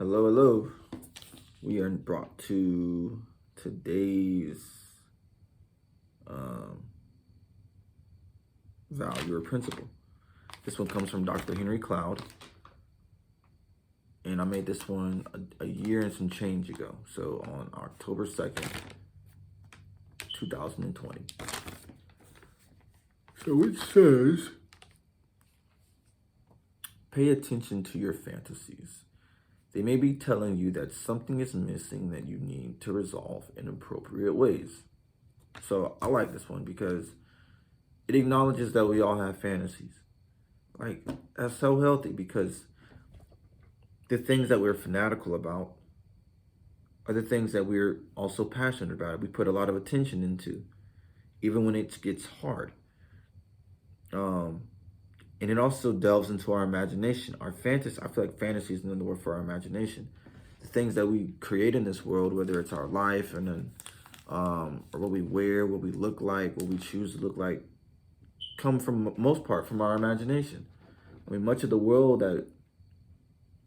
Hello, hello. We are brought to today's um, value or principle. This one comes from Dr. Henry Cloud, and I made this one a year and some change ago. So on October 2nd, 2020. So it says, pay attention to your fantasies. They may be telling you that something is missing that you need to resolve in appropriate ways. So I like this one because it acknowledges that we all have fantasies. Like, that's so healthy because the things that we're fanatical about are the things that we're also passionate about. We put a lot of attention into, even when it gets hard. And it also delves into our imagination, our fantasy. I feel like fantasy is another word for our imagination. The things that we create in this world, whether it's our life and then, or what we wear, what we look like, what we choose to look like, come from most part from our imagination. I mean, much of the world that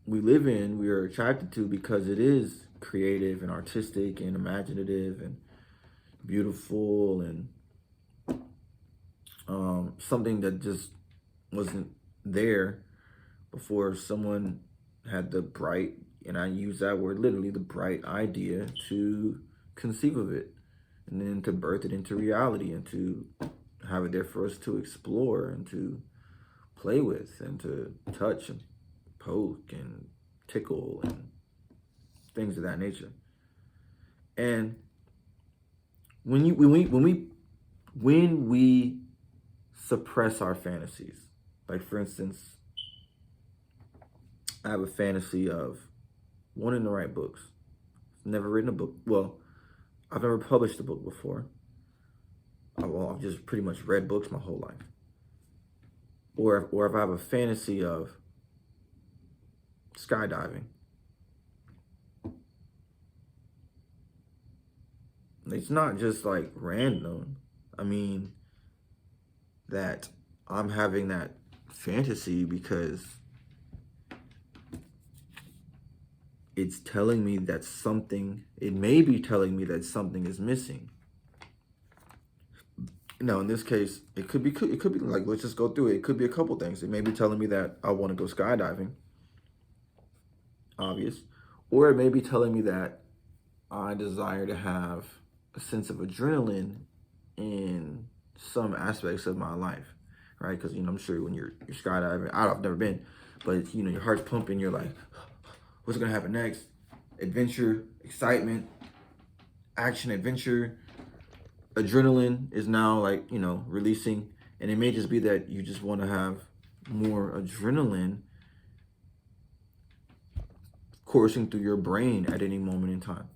we live in, we are attracted to because it is creative and artistic and imaginative and beautiful and something that just wasn't there before someone had the bright, and I use that word literally, the bright idea to conceive of it and then to birth it into reality and to have it there for us to explore and to play with and to touch and poke and tickle and things of that nature. And when we suppress our fantasies, like for instance, I have a fantasy of wanting to write books. Never written a book. Well, I've never published a book before. I've just pretty much read books my whole life. Or if I have a fantasy of skydiving. It's not just like random. I mean, that I'm having that fantasy because it's telling me that something, it may be telling me that something is missing. Now, in this case, it could be like, let's just go through it. It could be a couple things. It may be telling me that I want to go skydiving, obvious. Or it may be telling me that I desire to have a sense of adrenaline in some aspects of my life, right? Because, I'm sure when you're skydiving, I've never been, but, your heart's pumping. You're like, what's going to happen next? Adventure, excitement, action, adventure. Adrenaline is now like, releasing. And it may just be that you just want to have more adrenaline coursing through your brain at any moment in time.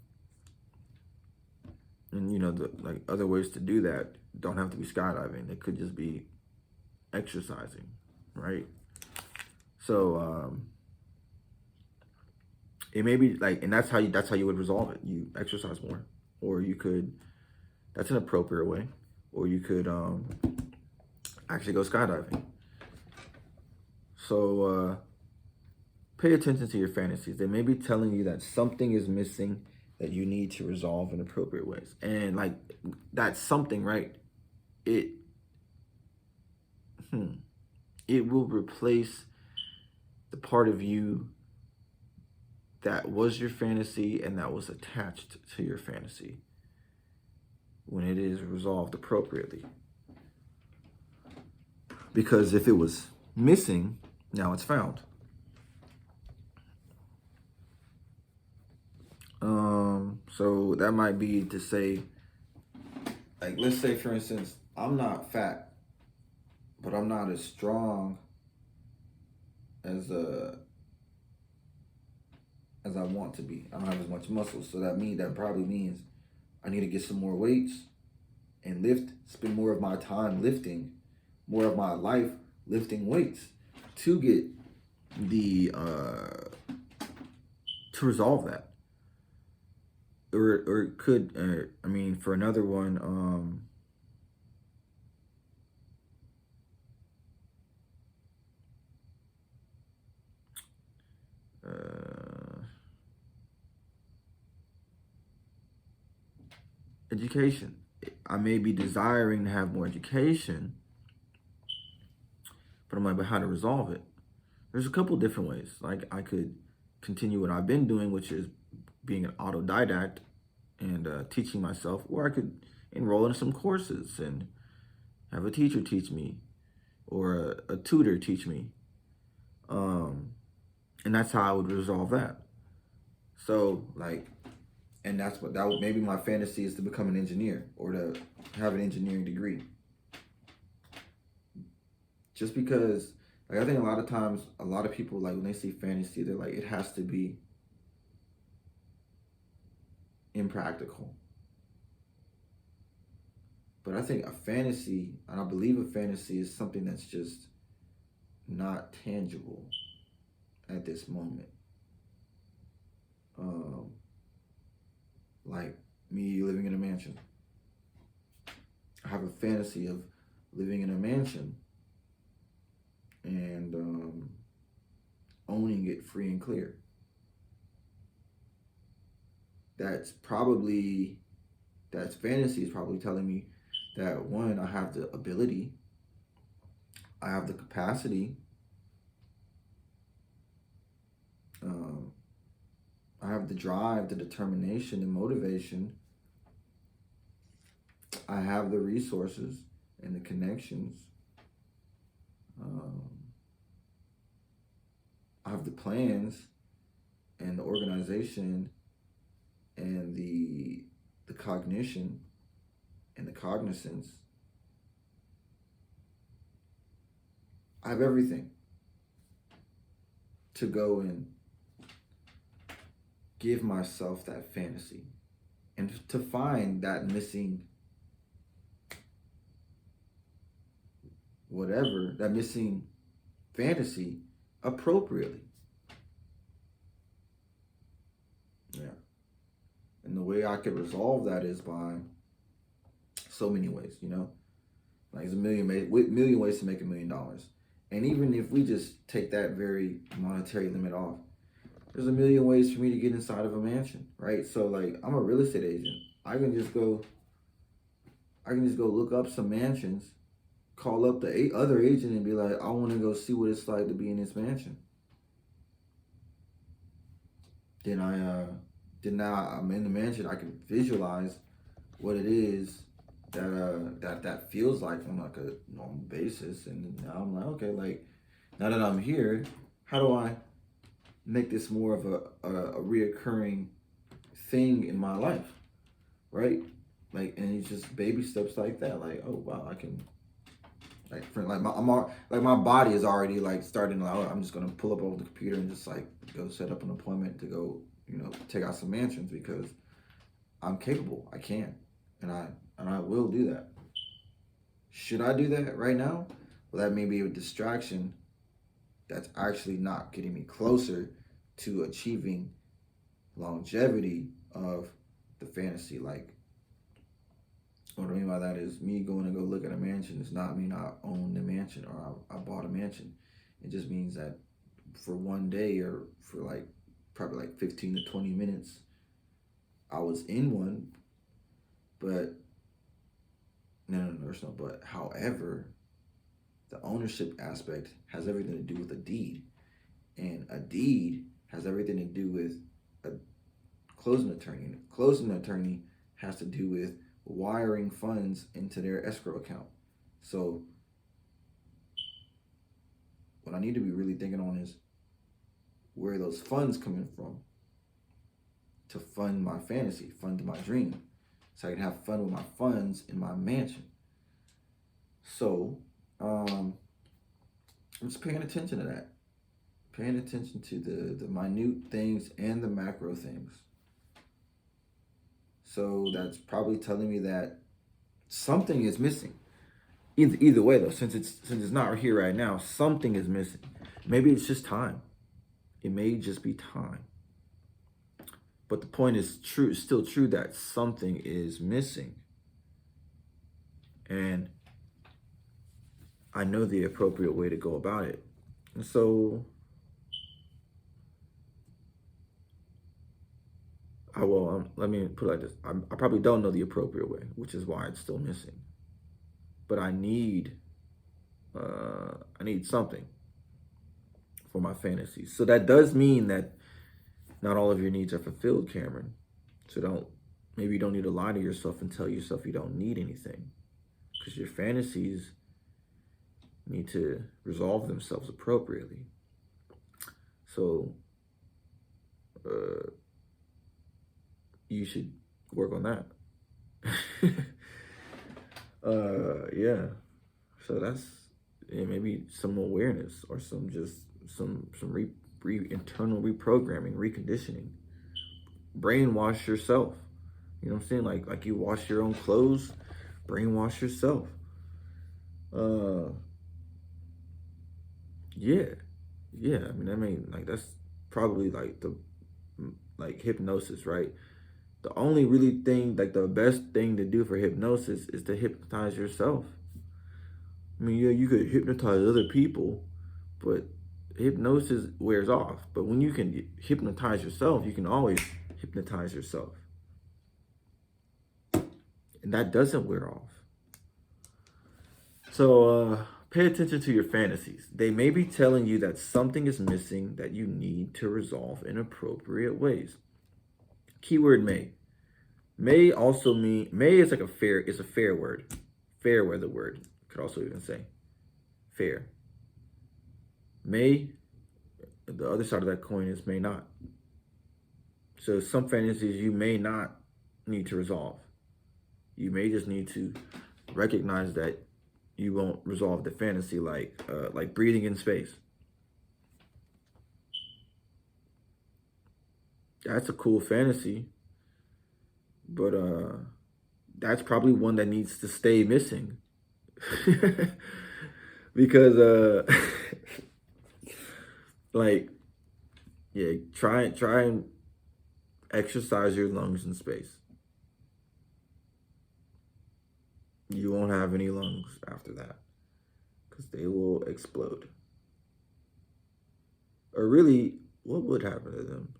And, like other ways to do that don't have to be skydiving. It could just be exercising, right? So, it may be like, and that's how you would resolve it. You exercise more, or you could, that's an appropriate way, or you could actually go skydiving. So pay attention to your fantasies. They may be telling you that something is missing that you need to resolve in appropriate ways. And like that's something, right? It will replace the part of you that was your fantasy and that was attached to your fantasy when it is resolved appropriately. Because if it was missing, now it's found. So that might be to say, like, let's say for instance, I'm not fat, but I'm not as strong as I want to be. I don't have as much muscle, so that probably means I need to get some more weights and spend more of my time lifting, more of my life lifting weights to get to resolve that. Or it could, for another one, education. I may be desiring to have more education, but I'm like, but how to resolve it? There's a couple different ways. Like I could continue what I've been doing, which is being an autodidact and teaching myself, or I could enroll in some courses and have a teacher teach me or a tutor teach me. And that's how I would resolve that. So like, and that's what that would maybe my fantasy is to become an engineer or to have an engineering degree. Just because, like, I think a lot of times, a lot of people, like, when they see fantasy, they're like, it has to be impractical. But I think a fantasy, and I believe a fantasy is something that's just not tangible at this moment. Like me living in a mansion. I have a fantasy of living in a mansion and owning it free and clear. That's fantasy is probably telling me that one, I have the ability, I have the capacity, I have the drive, the determination, and motivation. I have the resources and the connections. I have the plans and the organization and the cognition and the cognizance. I have everything to go and give myself that fantasy and to find that missing whatever, that missing fantasy appropriately. Yeah. And the way I could resolve that is by so many ways, you know? Like there's a million ways to make $1 million. And even if we just take that very monetary limit off, there's a million ways for me to get inside of a mansion, right? So like I'm a real estate agent. I can just go look up some mansions, call up the other agent and be like, I want to go see what it's like to be in this mansion. Then now I'm in the mansion. I can visualize what it is that feels like on like a normal basis. And now I'm like, okay, like now that I'm here, how do I make this more of a reoccurring thing in my life, right? Like, and it's just baby steps like that. Like, oh wow, I can, like, my body is already like starting. Like, oh, I'm just gonna pull up over the computer and just like go set up an appointment to go, take out some mansions because I'm capable. I can, and I will do that. Should I do that right now? Well, that may be a distraction that's actually not getting me closer to achieving longevity of the fantasy. Like, what I mean by that is me going to go look at a mansion does not mean I own the mansion or I bought a mansion. It just means that for one day or for like probably like 15 to 20 minutes, I was in one, but there's no but. However, the ownership aspect has everything to do with a deed. And a deed has everything to do with a closing attorney. And a closing attorney has to do with wiring funds into their escrow account. So what I need to be really thinking on is where are those funds coming from to fund my fantasy, fund my dream, so I can have fun with my funds in my mansion. So I'm just paying attention to that. Paying attention to the minute things and the macro things. So that's probably telling me that something is missing. Either way though, since it's not here right now, something is missing. Maybe it's just time. It may just be time. But the point is still true that something is missing. And I know the appropriate way to go about it. And so Let me put it like this. I probably don't know the appropriate way, which is why it's still missing. But I need something for my fantasies. So that does mean that not all of your needs are fulfilled, Kamnran. So maybe you don't need to lie to yourself and tell yourself you don't need anything, because your fantasies need to resolve themselves appropriately. So you should work on that. Yeah. So that's, yeah, maybe some awareness or some internal reprogramming, reconditioning. Brainwash yourself. You know what I'm saying? Like you wash your own clothes, brainwash yourself. Uh yeah. Yeah. Like that's probably like like hypnosis, right? The only really thing, like the best thing to do for hypnosis is to hypnotize yourself. Yeah, you could hypnotize other people, but hypnosis wears off. But when you can hypnotize yourself, you can always hypnotize yourself. And that doesn't wear off. So pay attention to your fantasies. They may be telling you that something is missing that you need to resolve in appropriate ways. Keyword may. May also mean, may is like it's a fair word. Fair weather word. Could also even say fair. May, the other side of that coin is may not. So some fantasies you may not need to resolve. You may just need to recognize that you won't resolve the fantasy, like breathing in space. That's a cool fantasy, but that's probably one that needs to stay missing. Because like, yeah, try and exercise your lungs in space. You won't have any lungs after that, because they will explode. Or really, what would happen to them?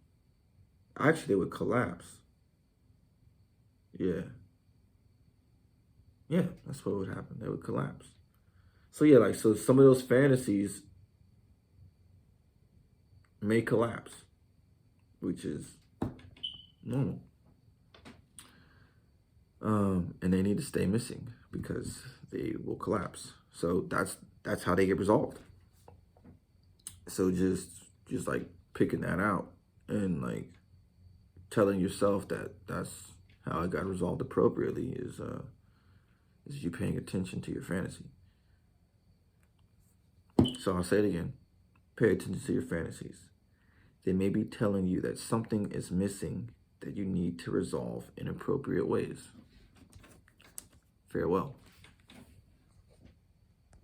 Actually, they would collapse. Yeah. Yeah, that's what would happen. They would collapse. So yeah, like, so some of those fantasies may collapse, which is normal. And they need to stay missing because they will collapse. So that's how they get resolved. So just like picking that out and like telling yourself that that's how it got resolved appropriately is you paying attention to your fantasy. So I'll say it again. Pay attention to your fantasies. They may be telling you that something is missing that you need to resolve in appropriate ways. Farewell.